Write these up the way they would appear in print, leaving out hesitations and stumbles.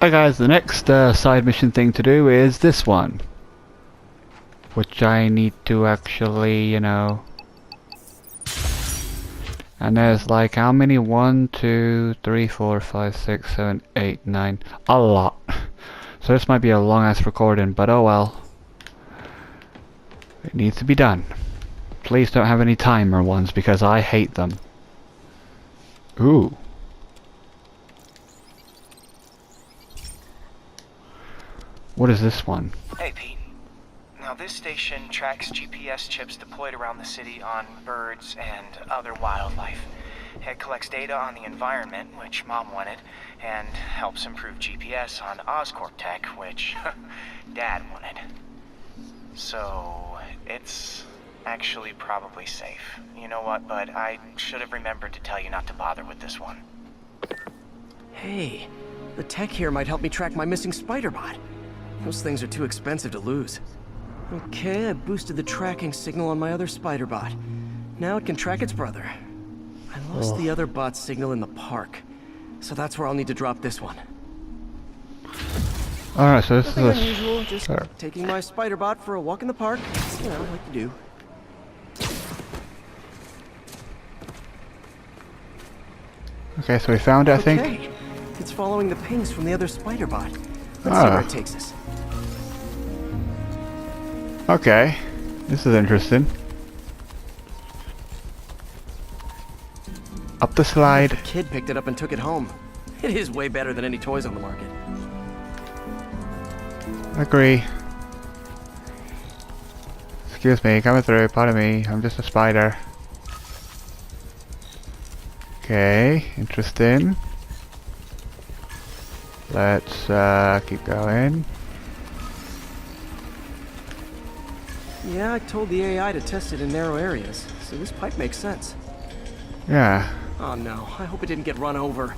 Hi guys, the next side mission thing to do is this one. Which I need to actually, you know... And there's like how many? 1, 2, 3, 4, 5, 6, 7, 8, 9. A lot. So this might be a long ass recording, but oh well. It needs to be done. Please don't have any timer ones because I hate them. Ooh. What is this one? Hey Pete. Now this station tracks GPS chips deployed around the city on birds and other wildlife. It collects data on the environment, which Mom wanted, and helps improve GPS on Oscorp tech, which Dad wanted. So it's actually probably safe. You know what, bud? I should have remembered to tell you not to bother with this one. Hey, the tech here might help me track my missing spider bot. Those things are too expensive to lose. Okay, I boosted the tracking signal on my other spider bot. Now it can track its brother. I lost the other bot's signal in the park, so that's where I'll need to drop this one. Alright, so this Nothing is unusual, just taking my spider bot for a walk in the park. You know, like you do. Okay, so we found it, I think. Okay. It's following the pings from the other spider bot. Let's see where it takes us. Okay, this is interesting. Up the slide. The kid picked it up and took it home. It is way better than any toys on the market. Agree. Excuse me, coming through, pardon me, I'm just a spider. Okay, interesting. Let's keep going. Yeah, I told the AI to test it in narrow areas, so this pipe makes sense. Yeah. Oh no, I hope it didn't get run over.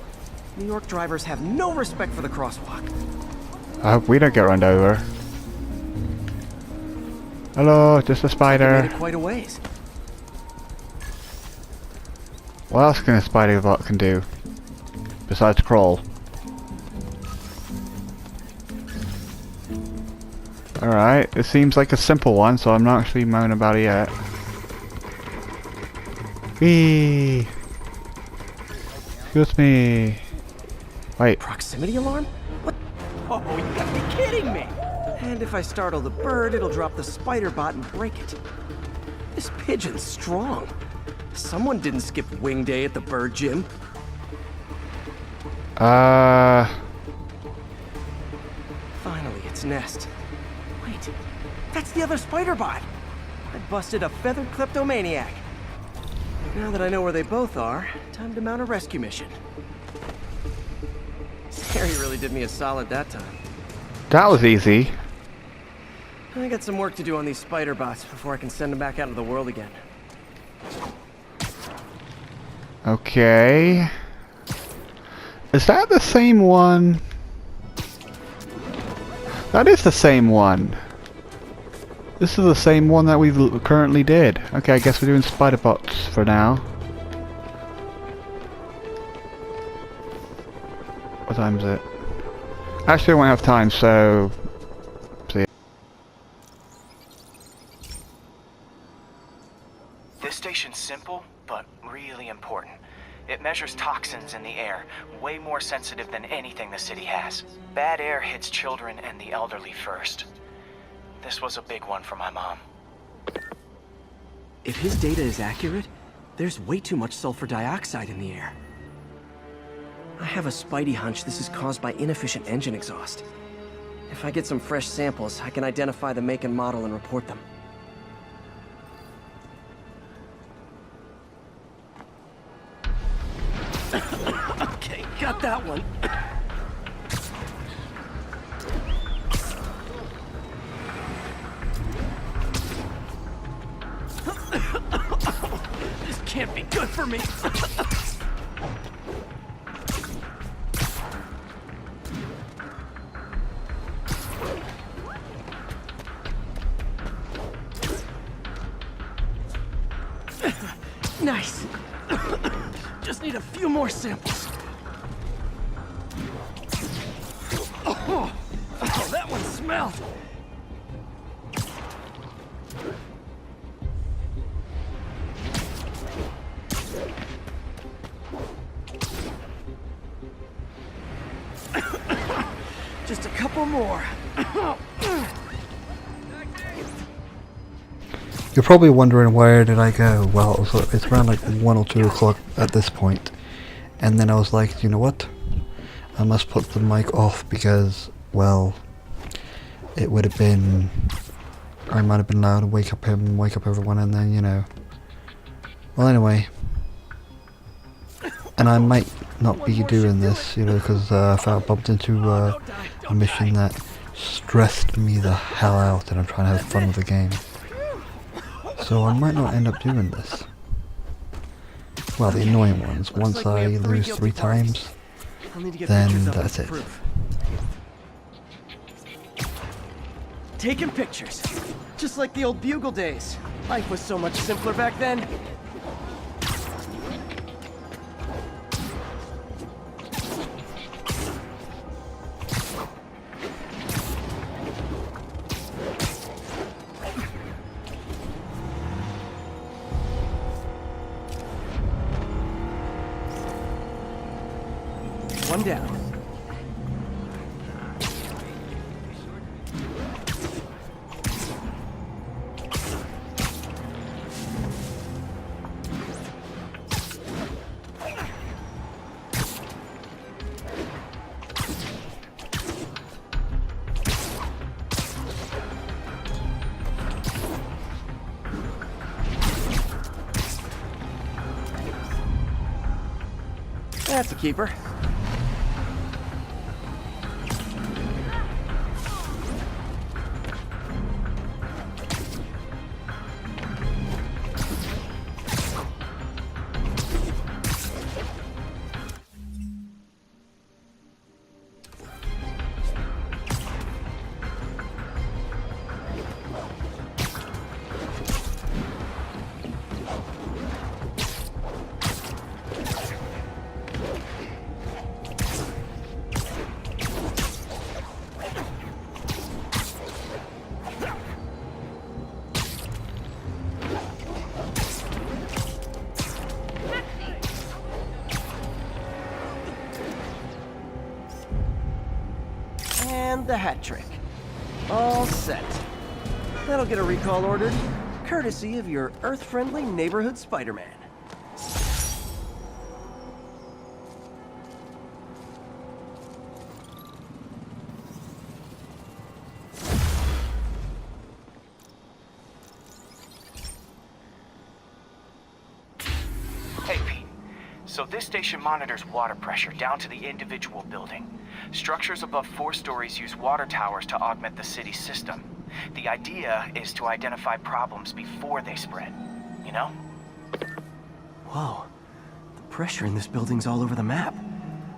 New York drivers have no respect for the crosswalk. I hope we don't get run over. Hello, just a They spider. made it quite a ways. What else can a spider bot can do? Besides crawl. Alright, this seems like a simple one, so I'm not actually moaning about it yet. Whee! Excuse me. Wait. Proximity alarm? What? Oh, you gotta be kidding me! And if I startle the bird, it'll drop the spider bot and break it. This pigeon's strong. Someone didn't skip wing day at the bird gym. Uh... Finally, its nest. Wait, that's the other spider bot. I busted a feathered kleptomaniac. Now that I know where they both are, time to mount a rescue mission. Harry really did me a solid that time. That was easy. I got some work to do on these spider bots before I can send them back out into the world again. Okay. Is that the same one? That is the same one. This is the same one that we currently did. Okay, I guess we're doing spider bots for now. What time is it? Actually, I won't have time, so... see ya. This station's simple, but really important. It measures toxins in the air, way more sensitive than anything the city has. Bad air hits children and the elderly first. This was a big one for my mom. If his data is accurate, there's way too much sulfur dioxide in the air. I have a spidey hunch this is caused by inefficient engine exhaust. If I get some fresh samples, I can identify the make and model and report them. Okay, got that one. This can't be good for me. Nice. Just need a few more samples. Oh, that one smelled. Just a couple more. You're probably wondering where did I go? Well, it's around like 1 or 2 o'clock at this point. And then I was like, you know what? I must put the mic off because, well, it would have been... I might have been loud and wake up him and wake up everyone and then, you know. Well, anyway. And I might not be doing this, you know, because I bumped into a mission that stressed me the hell out and I'm trying to have fun with the game. So I might not end up doing this. Well, the annoying ones. Once I lose 3 times, then that's it. Taking pictures. Just like the old Bugle days. Life was so much simpler back then. One down. That's a keeper. And the hat trick. All set. That'll get a recall ordered, courtesy of your Earth-friendly neighborhood Spider-Man. Hey, Pete. So this station monitors water pressure down to the individual building. Structures above 4 stories use water towers to augment the city's system. The idea is to identify problems before they spread, you know? Whoa. The pressure in this building's all over the map.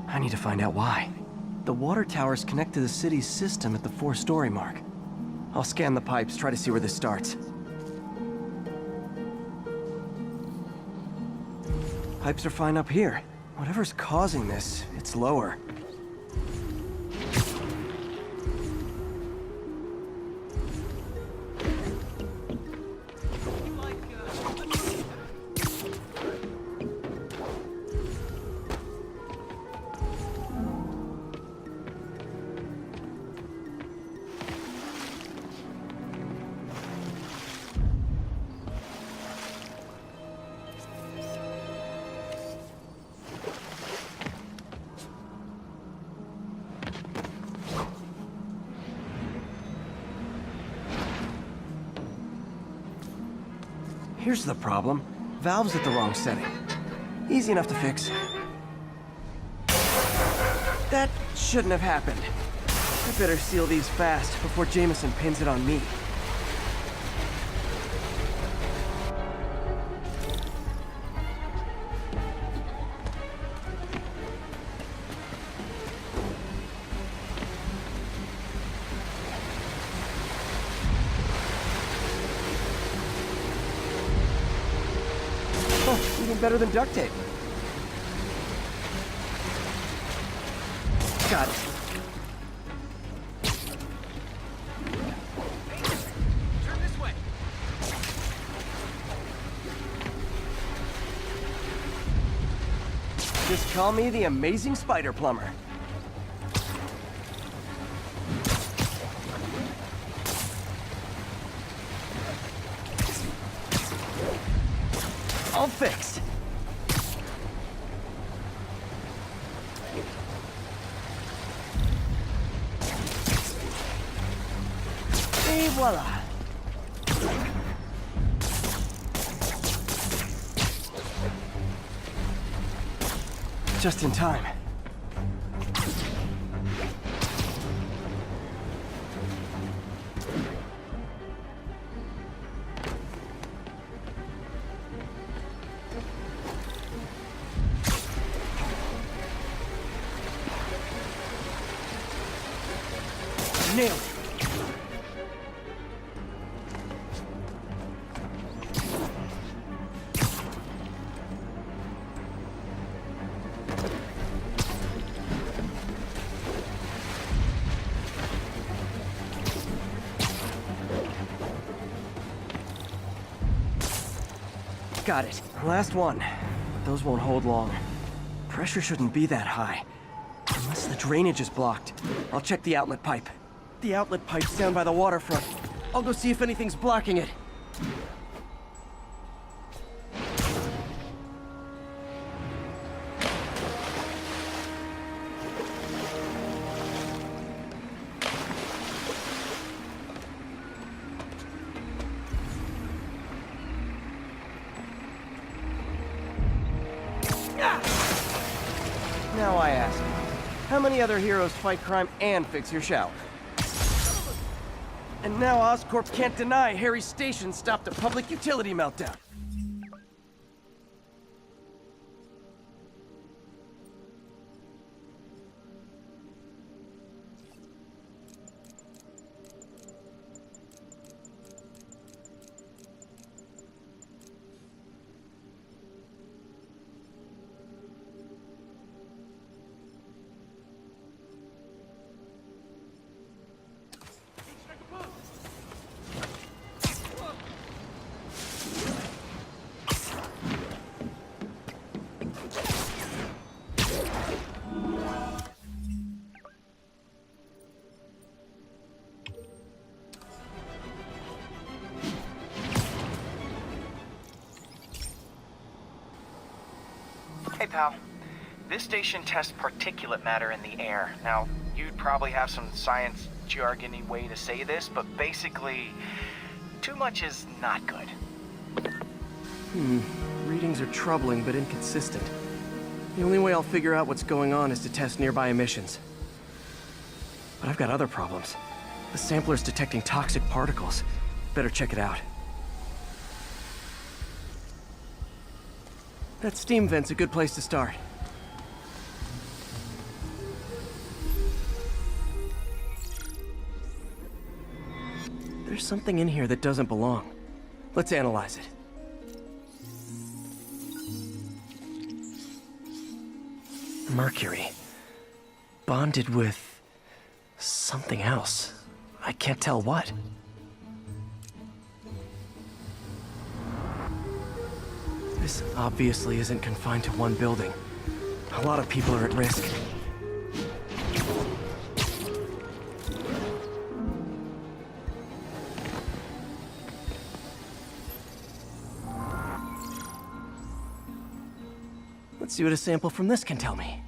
I need to find out why. The water towers connect to the city's system at the 4-story mark. I'll scan the pipes, try to see where this starts. Pipes are fine up here. Whatever's causing this, it's lower. Here's the problem. Valve's at the wrong setting. Easy enough to fix. That shouldn't have happened. I better seal these fast before Jameson pins it on me. Oh, even better than duct tape. Got it. Just call me the amazing spider plumber. All fixed. Et voila. Just in time. Nailed it. Got it. Last one. Those won't hold long. Pressure shouldn't be that high. Unless the drainage is blocked. I'll check the outlet pipe. The outlet pipe's down by the waterfront. I'll go see if anything's blocking it. Now I ask, how many other heroes fight crime and fix your shower? And now Oscorp can't deny Harry's station stopped a public utility meltdown. Hey, pal. This station tests particulate matter in the air. Now, you'd probably have some science jargony way to say this, but basically, too much is not good. Readings are troubling but inconsistent. The only way I'll figure out what's going on is to test nearby emissions. But I've got other problems. The sampler's detecting toxic particles. Better check it out. That steam vent's a good place to start. There's something in here that doesn't belong. Let's analyze it. Mercury. Bonded with something else. I can't tell what. This obviously isn't confined to one building. A lot of people are at risk. Let's see what a sample from this can tell me.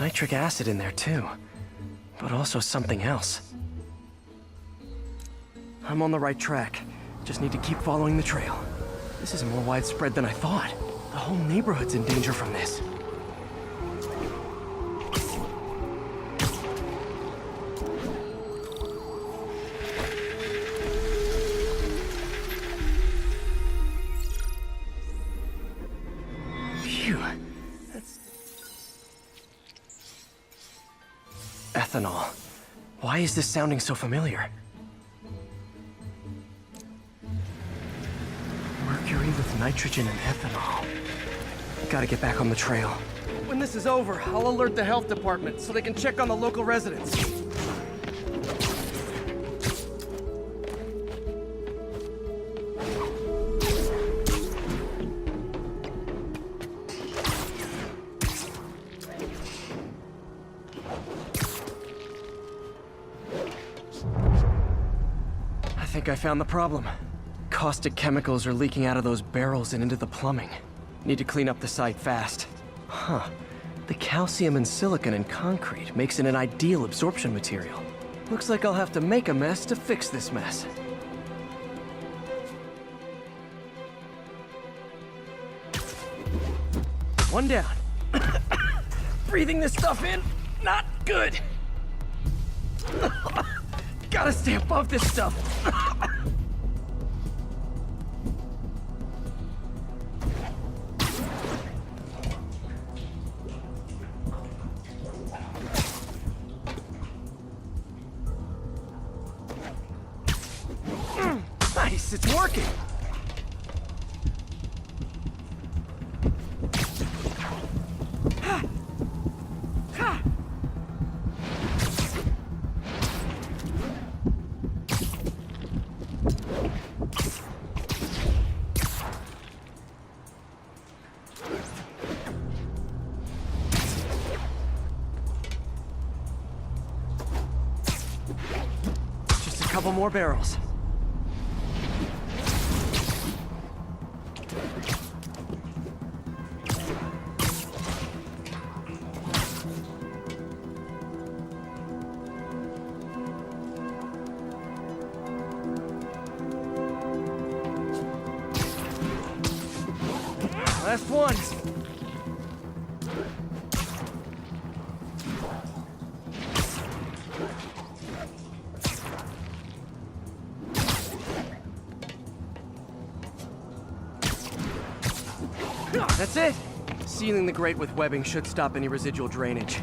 nitric acid in there too, but also something else. I'm on the right track. Just need to keep following the trail. This is more widespread than I thought. The whole neighborhood's in danger from this. Phew. That's... ethanol. Why is this sounding so familiar? Mercury with nitrogen and ethanol. Gotta get back on the trail. When this is over, I'll alert the health department so they can check on the local residents. I think I found the problem. Caustic chemicals are leaking out of those barrels and into the plumbing. Need to clean up the site fast. Huh. The calcium and silicon in concrete makes it an ideal absorption material. Looks like I'll have to make a mess to fix this mess. One down. Breathing this stuff in, not good. Gotta stay above this stuff. Nice, it's working. Just a couple more barrels. Last one. That's it. Sealing the grate with webbing should stop any residual drainage.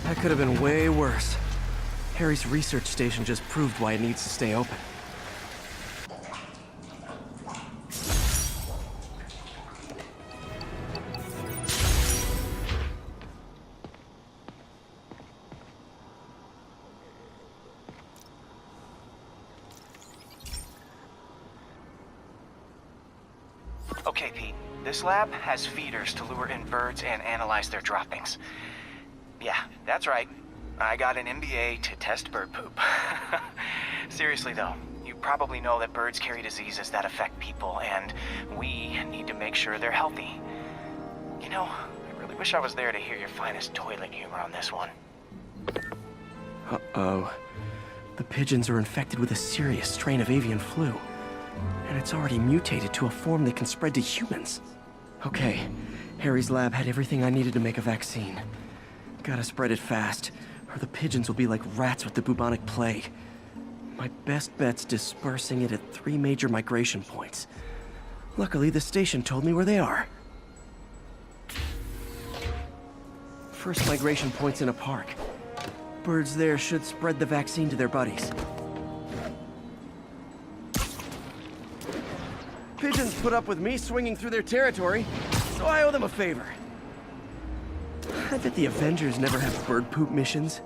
That could have been way worse. Harry's research station just proved why it needs to stay open. Okay, Pete. This lab has feeders to lure in birds and analyze their droppings. Yeah, that's right. I got an MBA to test bird poop. Seriously though, you probably know that birds carry diseases that affect people, and we need to make sure they're healthy. You know, I really wish I was there to hear your finest toilet humor on this one. Uh-oh. The pigeons are infected with a serious strain of avian flu. And it's already mutated to a form that can spread to humans. Okay, Harry's lab had everything I needed to make a vaccine. Gotta spread it fast, or the pigeons will be like rats with the bubonic plague. My best bet's dispersing it at 3 major migration points. Luckily, the station told me where they are. First migration point's in a park. Birds there should spread the vaccine to their buddies. Pigeons put up with me swinging through their territory, so I owe them a favor. I bet the Avengers never have bird poop missions.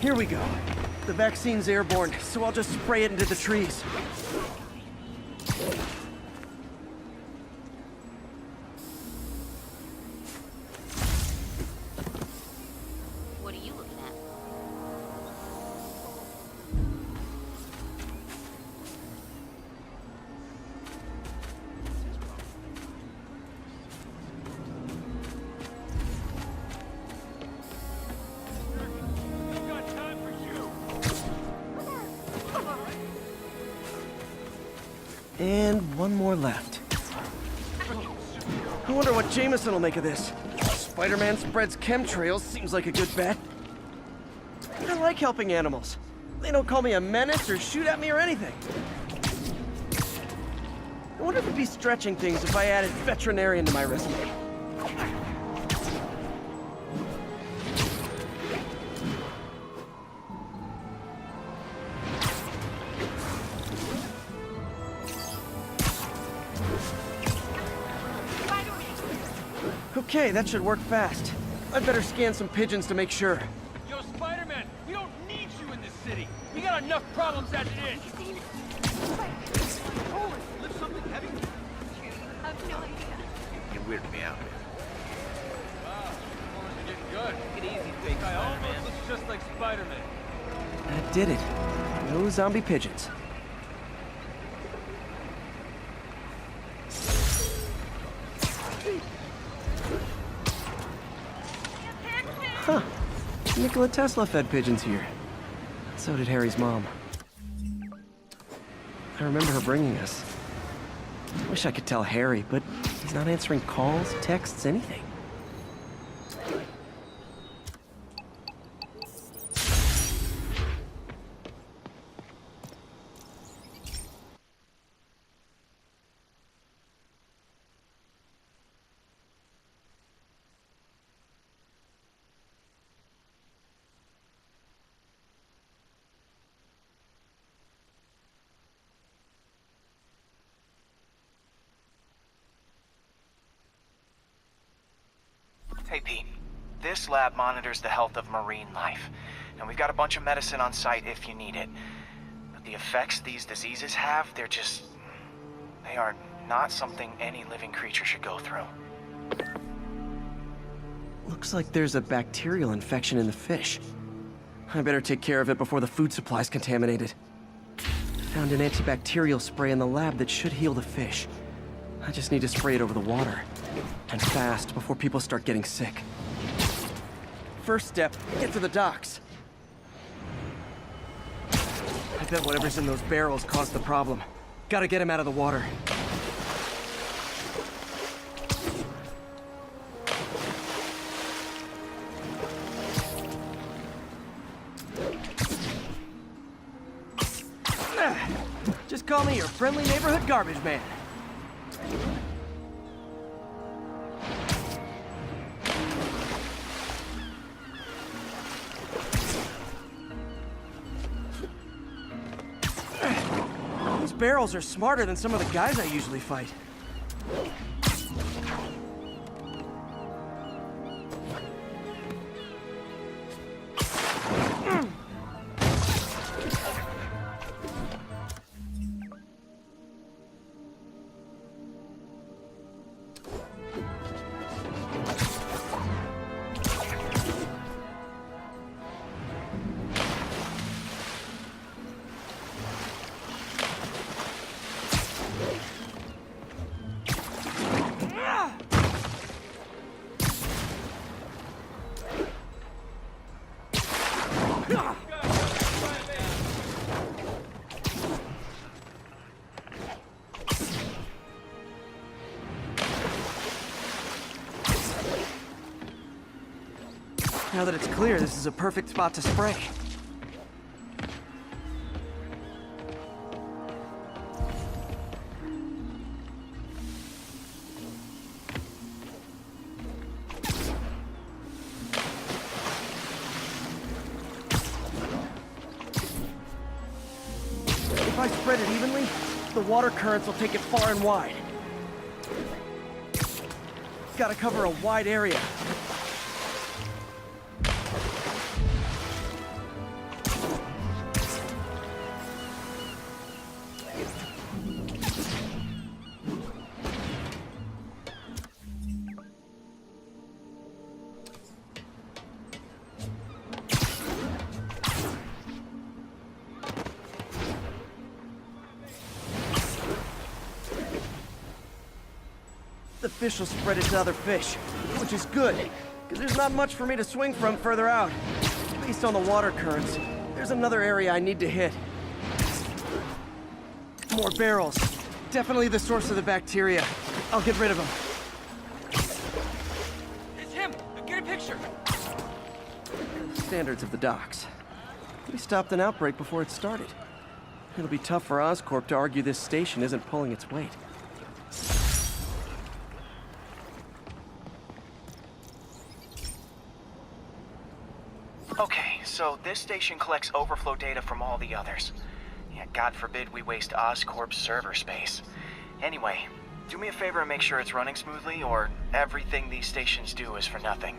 Here we go. The vaccine's airborne, so I'll just spray it into the trees. What are you looking at? And one more left. I wonder what Jameson will make of this. Spider-Man spreads chemtrails, seems like a good bet. I like helping animals. They don't call me a menace or shoot at me or anything. I wonder if it'd be stretching things if I added veterinarian to my resume. Okay, that should work fast. I'd better scan some pigeons to make sure. Yo, Spider-Man, we don't need you in this city. We got enough problems as it is. Lift something heavy? I have no idea. It weirded me out. Wow, performance are getting good. Take it easy, big I almost looks just like Spider-Man. That did it. No zombie pigeons. Huh. Nikola Tesla fed pigeons here. So did Harry's mom. I remember her bringing us. Wish I could tell Harry, but he's not answering calls, texts, anything. Hey, Pete. This lab monitors the health of marine life. And we've got a bunch of medicine on site if you need it. But the effects these diseases have, they are not something any living creature should go through. Looks like there's a bacterial infection in the fish. I better take care of it before the food supply's contaminated. Found an antibacterial spray in the lab that should heal the fish. I just need to spray it over the water. And fast, before people start getting sick. First step, get to the docks. I bet whatever's in those barrels caused the problem. Gotta get him out of the water. Just call me your friendly neighborhood garbage man. These barrels are smarter than some of the guys I usually fight. Now that it's clear, this is a perfect spot to spray. If I spread it evenly, the water currents will take it far and wide. Gotta cover a wide area. the fish will spread it to other fish, which is good, because there's not much for me to swing from further out. Based on the water currents, there's another area I need to hit. More barrels. Definitely the source of the bacteria. I'll get rid of them. It's him! Get a picture! Standards of the docks. We stopped an outbreak before it started. It'll be tough for Oscorp to argue this station isn't pulling its weight. Okay, so this station collects overflow data from all the others. Yeah, God forbid we waste Oscorp's server space. Anyway, do me a favor and make sure it's running smoothly, or everything these stations do is for nothing.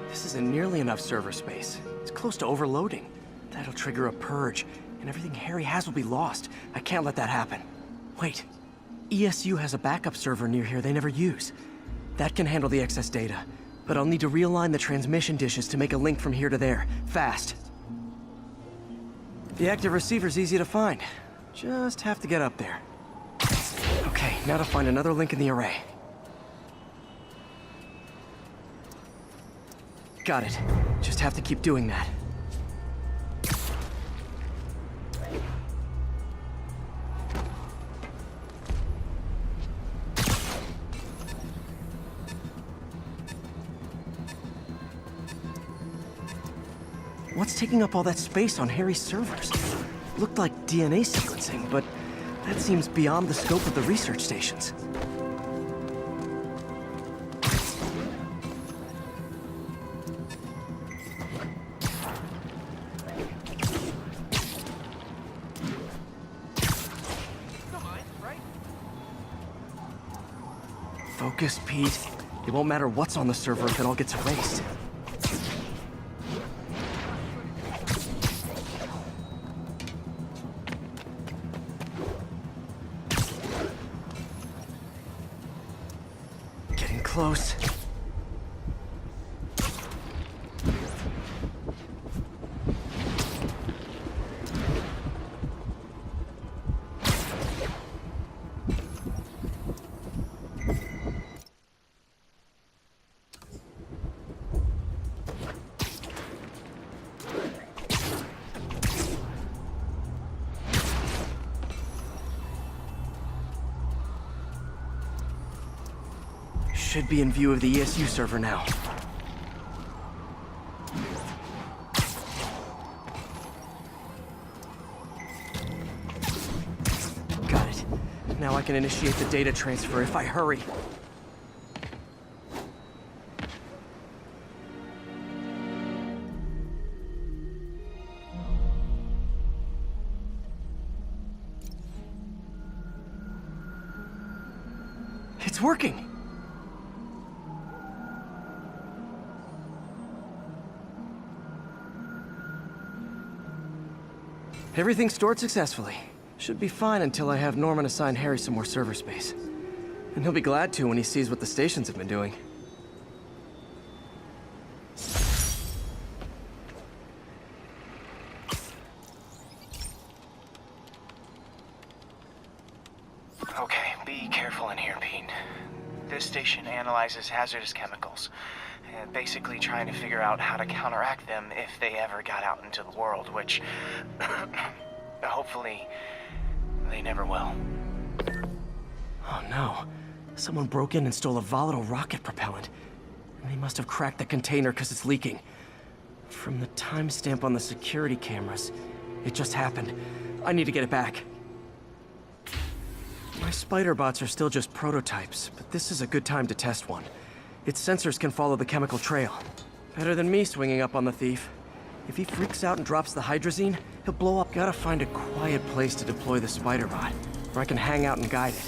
This isn't nearly enough server space. It's close to overloading. That'll trigger a purge, and everything Harry has will be lost. I can't let that happen. Wait. ESU has a backup server near here they never use. That can handle the excess data, but I'll need to realign the transmission dishes to make a link from here to there, fast. The active receiver's easy to find. Just have to get up there. Okay, now to find another link in the array. Got it. Just have to keep doing that. What's taking up all that space on Harry's servers? Looked like DNA sequencing, but that seems beyond the scope of the research stations. Focus, Pete. It won't matter what's on the server if it all gets erased. Getting close. Should be in view of the ESU server now. Got it. Now I can initiate the data transfer if I hurry. It's working! Everything stored successfully. Should be fine until I have Norman assign Harry some more server space. And he'll be glad to when he sees what the stations have been doing. Okay, be careful in here, Pete. This station analyzes hazardous chemicals, and basically trying to figure out how to counteract them if they ever got out into the world, which hopefully they never will. Oh no. Someone broke in and stole a volatile rocket propellant. And they must have cracked the container because it's leaking. From the timestamp on the security cameras, it just happened. I need to get it back. My spider bots are still just prototypes, but this is a good time to test one. Its sensors can follow the chemical trail. Better than me swinging up on the thief. If he freaks out and drops the hydrazine, he'll blow up. Gotta find a quiet place to deploy the spider bot, where I can hang out and guide it.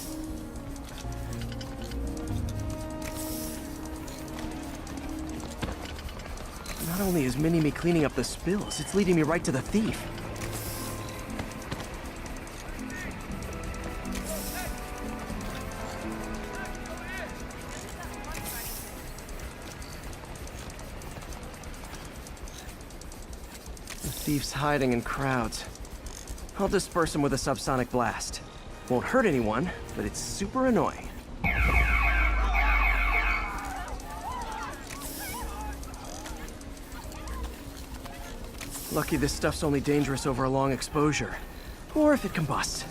Not only is Mini-Me cleaning up the spills, it's leading me right to the thief. The thief's hiding in crowds. I'll disperse him with a subsonic blast. Won't hurt anyone, but it's super annoying. Lucky this stuff's only dangerous over a long exposure. Or if it combusts.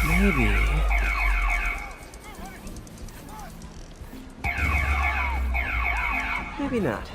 Maybe... maybe not.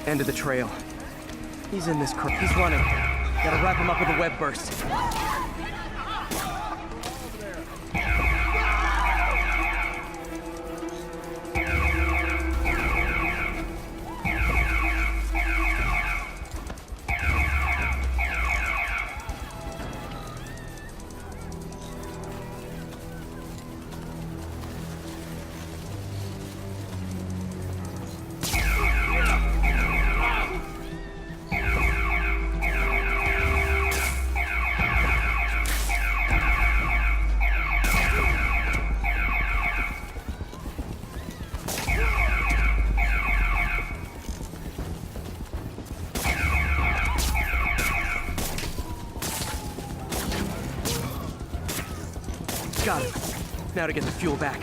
End of the trail. He's in this car. He's running. Gotta wrap him up with a web burst. Got it. Now to get the fuel back.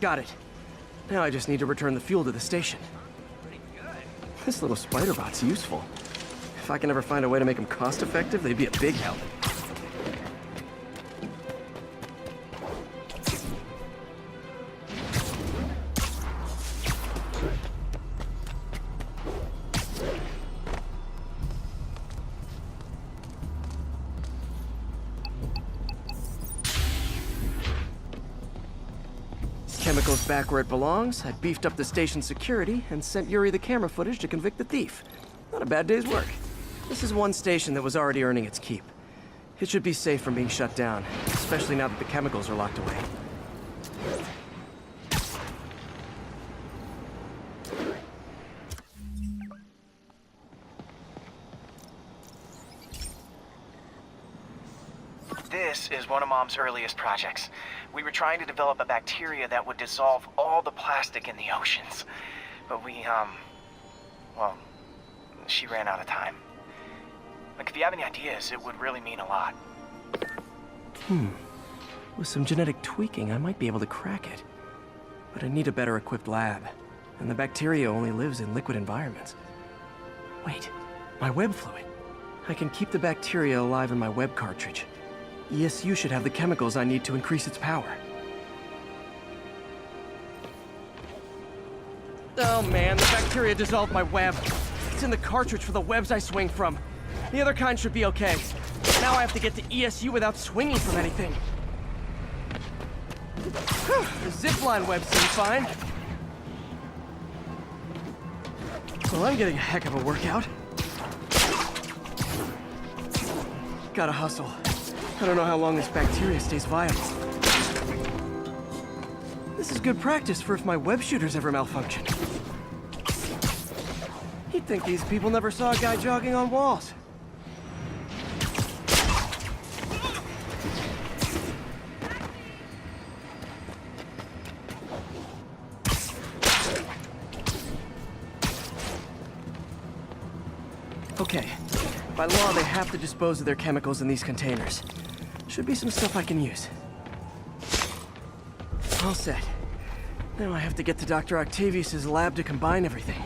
Got it. Now I just need to return the fuel to the station. This little spider bot's useful. If I can ever find a way to make them cost-effective, they'd be a big help. Chemicals back where it belongs. I beefed up the station's security and sent Yuri the camera footage to convict the thief. Not a bad day's work. This is one station that was already earning its keep. It should be safe from being shut down, especially now that the chemicals are locked away. This is one of Mom's earliest projects. We were trying to develop a bacteria that would dissolve all the plastic in the oceans. But well, she ran out of time. Like, if you have any ideas, it would really mean a lot. With some genetic tweaking, I might be able to crack it. But I need a better equipped lab. And the bacteria only lives in liquid environments. Wait, my web fluid. I can keep the bacteria alive in my web cartridge. ESU should have the chemicals I need to increase its power. Oh man, the bacteria dissolved my web. It's in the cartridge for the webs I swing from. The other kind should be okay. Now I have to get to ESU without swinging from anything. The zipline web seems fine. Well, I'm getting a heck of a workout. Gotta hustle. I don't know how long this bacteria stays viable. This is good practice for if my web shooters ever malfunction. You'd think these people never saw a guy jogging on walls. Okay. By law, they have to dispose of their chemicals in these containers. Should be some stuff I can use. All set. Now I have to get to Dr. Octavius's lab to combine everything.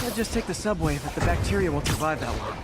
I'll just take the subway, but the bacteria won't survive that long.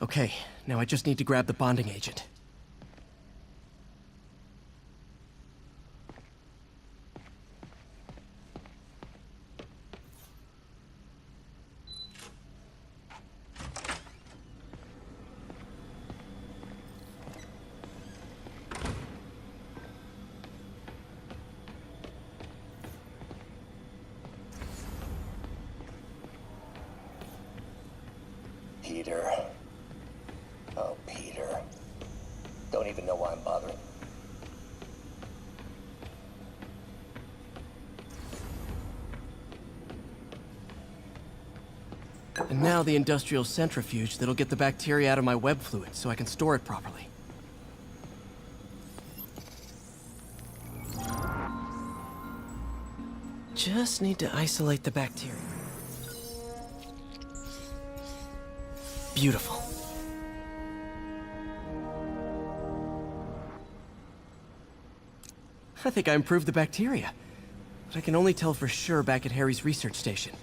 Okay, now I just need to grab the bonding agent. Peter. Oh, Peter. Don't even know why I'm bothering. And now the industrial centrifuge that'll get the bacteria out of my web fluid so I can store it properly. Just need to isolate the bacteria. Beautiful. I think I improved the bacteria, but I can only tell for sure back at Harry's research station.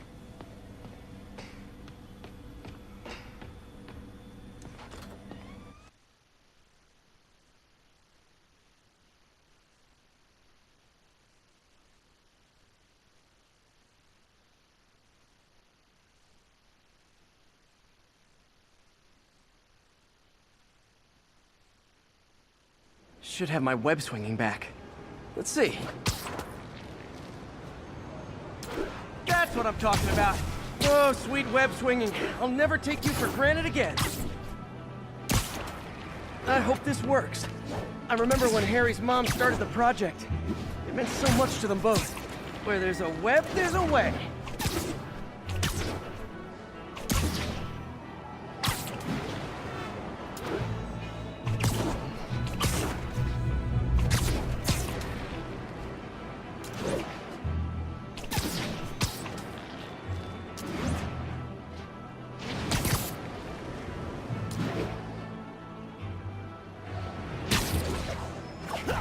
Should have my web swinging back. Let's see. That's what I'm talking about. Oh, sweet web swinging. I'll never take you for granted again. I hope this works. I remember when Harry's mom started the project. It meant so much to them both. Where there's a web, there's a way.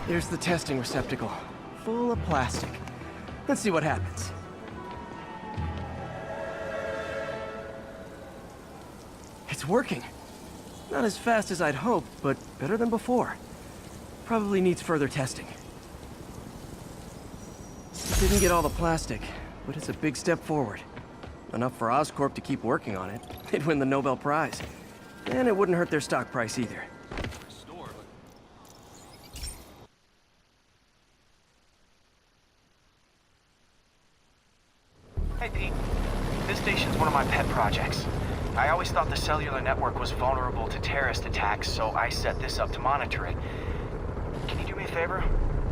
Here's the testing receptacle, full of plastic. Let's see what happens. It's working. Not as fast as I'd hoped, but better than before. Probably needs further testing. Didn't get all the plastic, but it's a big step forward. Enough for Oscorp to keep working on it. They'd win the Nobel Prize. And it wouldn't hurt their stock price either. Hey, Pete. This station's one of my pet projects. I always thought the cellular network was vulnerable to terrorist attacks, so I set this up to monitor it. Can you do me a favor?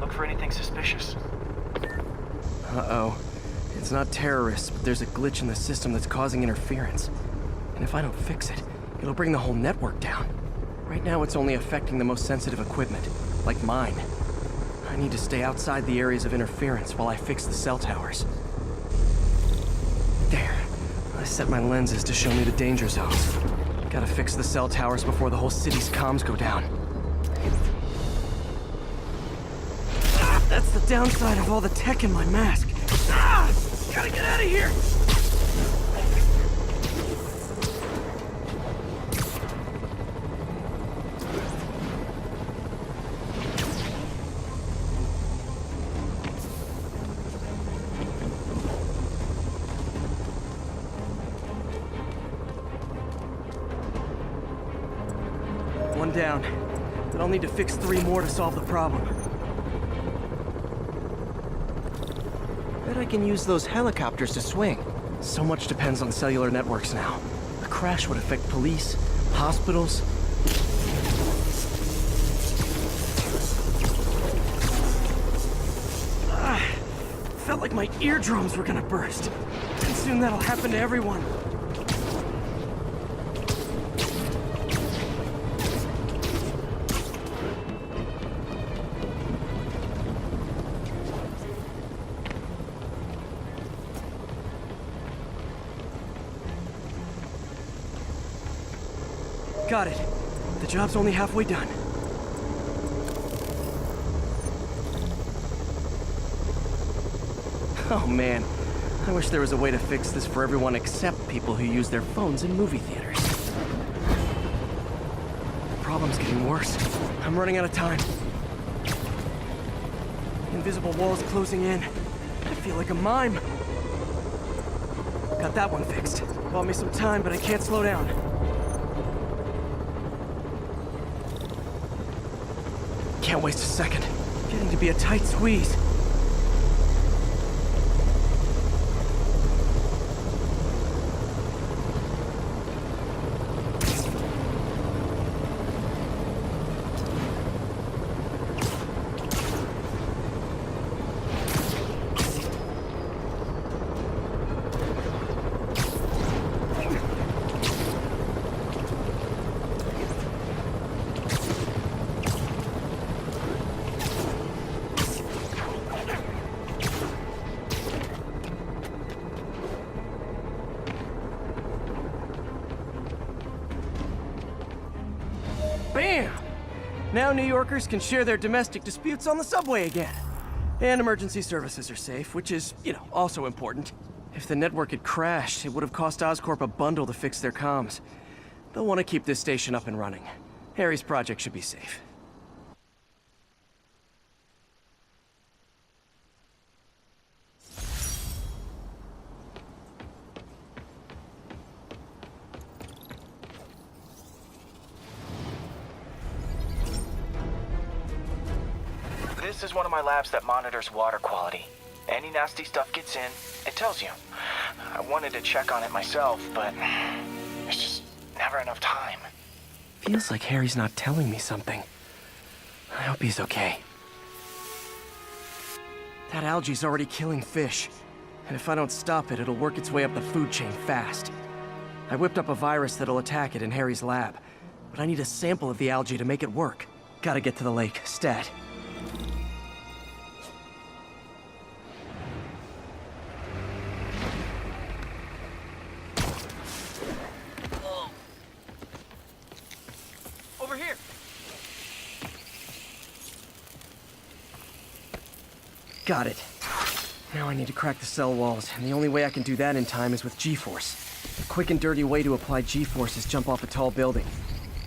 Look for anything suspicious. Uh-oh. It's not terrorists, but there's a glitch in the system that's causing interference. And if I don't fix it, it'll bring the whole network down. Right now, it's only affecting the most sensitive equipment, like mine. I need to stay outside the areas of interference while I fix the cell towers. There. I set my lenses to show me the danger zones. Gotta fix the cell towers before the whole city's comms go down. That's the downside of all the tech in my mask. Gotta get out of here! One down, but I'll need to fix 3 more to solve the problem. Bet I can use those helicopters to swing. So much depends on cellular networks now. A crash would affect police, hospitals. Felt like my eardrums were gonna burst. And soon that'll happen to everyone. Got it. The job's only halfway done. Oh man, I wish there was a way to fix this for everyone except people who use their phones in movie theaters. problem's getting worse. I'm running out of time. Invisible walls closing in. I feel like a mime. Got that one fixed. Bought me some time, but I can't slow down. Can't waste a second. Getting to be a tight squeeze. Bam! Now New Yorkers can share their domestic disputes on the subway again. And emergency services are safe, which is, also important. If the network had crashed, it would have cost Oscorp a bundle to fix their comms. They'll want to keep this station up and running. Harry's project should be safe. This is one of my labs that monitors water quality. Any nasty stuff gets in, it tells you. I wanted to check on it myself, but there's just never enough time. Feels like Harry's not telling me something. I hope he's okay. That algae's already killing fish. And if I don't stop it, it'll work its way up the food chain fast. I whipped up a virus that'll attack it in Harry's lab. But I need a sample of the algae to make it work. Gotta get to the lake, stat. Over here. Got it. Now I need to crack the cell walls, and the only way I can do that in time is with G-force. The quick and dirty way to apply G-force is jump off a tall building.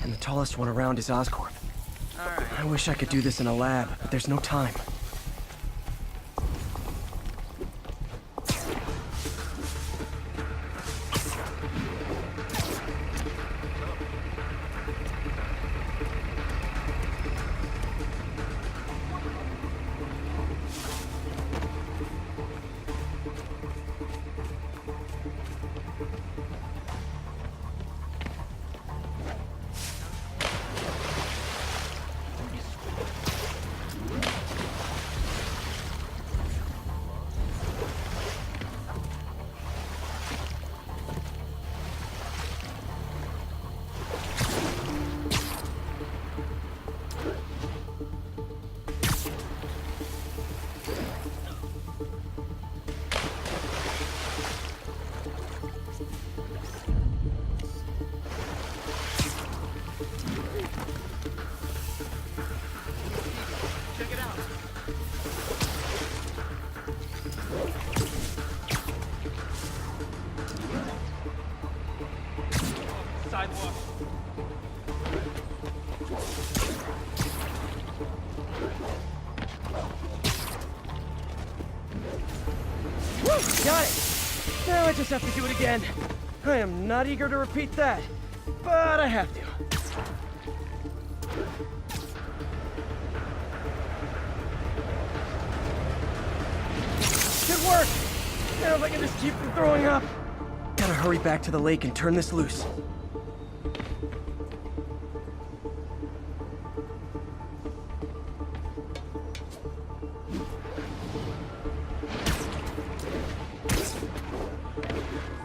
And the tallest one around is Oscorp. I wish I could do this in a lab, but there's no time. Sidewalk. Woo! Got it! Now I just have to do it again. I am not eager to repeat that, but I have to. Good work! Now if I can just keep from throwing up. Gotta hurry back to the lake and turn this loose.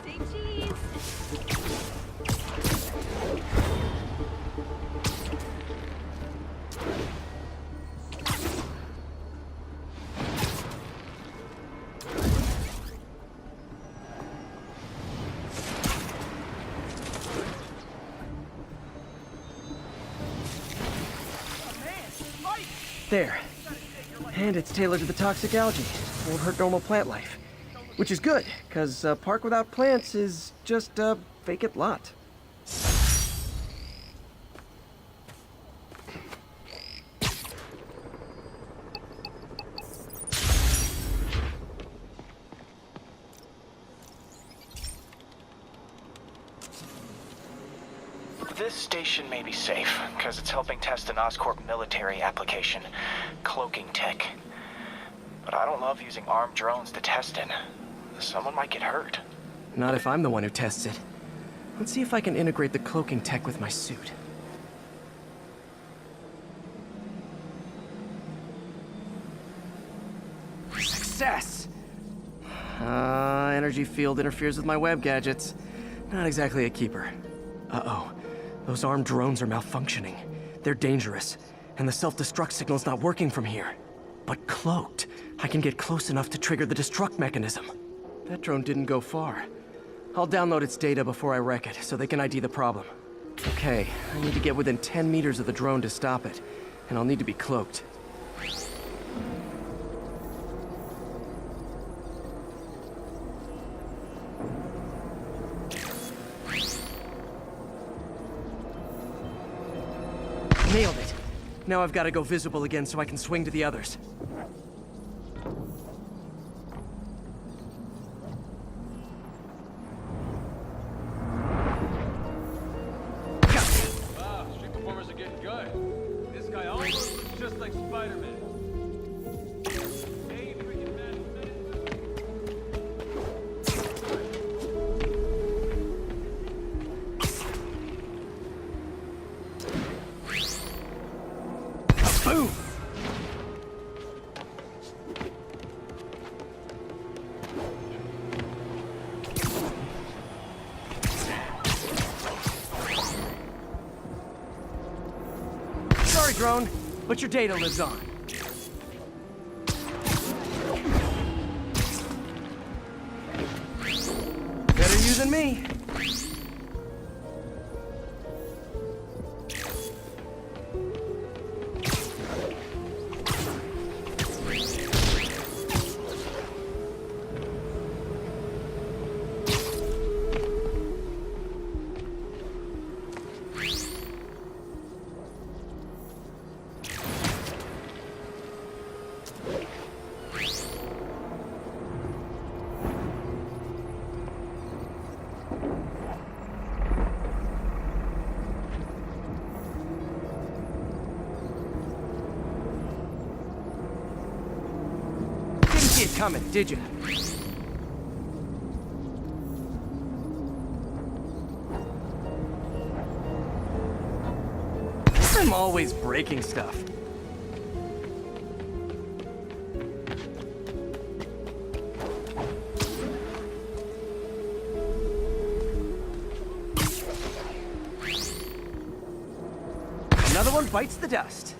Say cheese. There. And it's tailored to the toxic algae. Won't hurt normal plant life. Which is good, because a park without plants is just a vacant lot. This station may be safe, because it's helping test an Oscorp military application, cloaking tech. But I don't love using armed drones to test in. Someone might get hurt. Not if I'm the one who tests it. Let's see if I can integrate the cloaking tech with my suit. Success! Energy field interferes with my web gadgets. Not exactly a keeper. Uh-oh. Those armed drones are malfunctioning. They're dangerous, and the self-destruct signal's not working from here. But cloaked, I can get close enough to trigger the destruct mechanism. That drone didn't go far. I'll download its data before I wreck it, so they can ID the problem. Okay, I need to get within 10 meters of the drone to stop it, and I'll need to be cloaked. Nailed it. Now I've got to go visible again so I can swing to the others. Wow, street performers are getting good. This guy almost looks just like Spider-Man. Hey, freaking man. Boom! Sorry, drone, but your data lives on. Better you than me. Didn't see it coming, did you? I'm always breaking stuff. Another one bites the dust.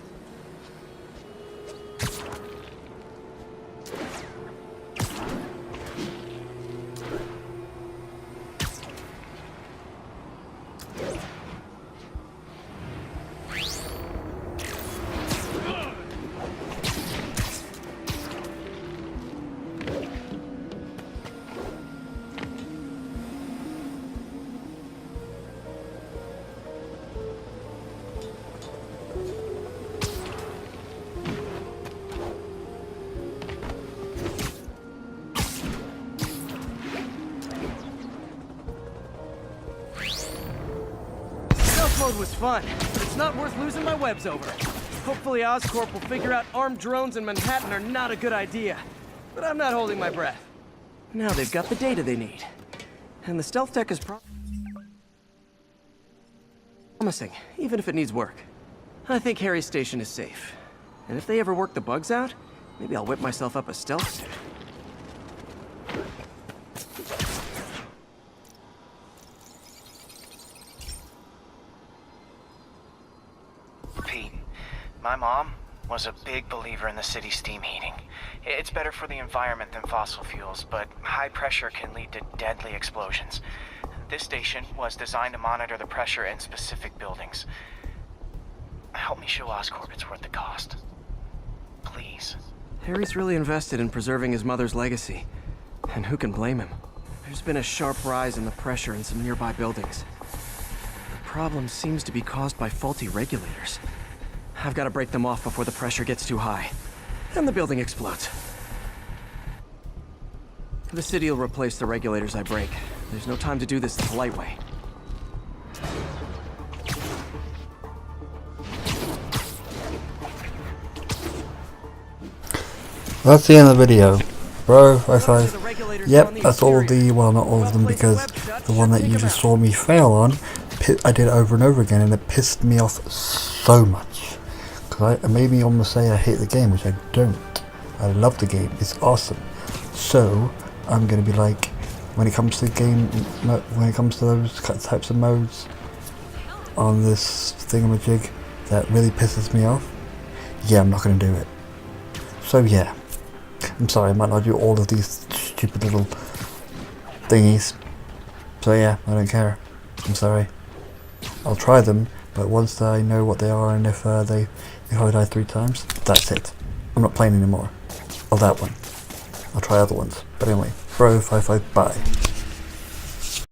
Stealth mode was fun, but it's not worth losing my webs over. Hopefully Oscorp will figure out armed drones in Manhattan are not a good idea. But I'm not holding my breath. Now they've got the data they need. And the stealth tech is promising, even if it needs work. I think Harry's station is safe. And if they ever work the bugs out, maybe I'll whip myself up a stealth suit. Pete, my mom was a big believer in the city's steam heating. It's better for the environment than fossil fuels, but high pressure can lead to deadly explosions. This station was designed to monitor the pressure in specific buildings. Help me show Oscorp it's worth the cost. Please. Harry's really invested in preserving his mother's legacy. And who can blame him? There's been a sharp rise in the pressure in some nearby buildings. The problem seems to be caused by faulty regulators. I've got to break them off before the pressure gets too high. And the building explodes. The city will replace the regulators I break. There's no time to do this the polite way. That's the end of the video. Bro, high Those are five. the regulators Yep, on the that's all exterior. the, well, not all of them, Well, because place the web shut, the one that shouldn't you take 'em just out. saw me fail on, I did it over and over again, and it pissed me off so much. Because it made me almost say I hate the game, which I don't. I love the game, it's awesome. So, I'm going to be like, when it comes to when it comes to those types of modes on this thingamajig that really pisses me off, yeah, I'm not going to do it. So yeah, I'm sorry, I might not do all of these stupid little thingies. So yeah, I don't care. I'm sorry. I'll try them, but once I know what they are and if I die 3 times, that's it. I'm not playing anymore. Or that one. I'll try other ones. But anyway, bro, 55, bye.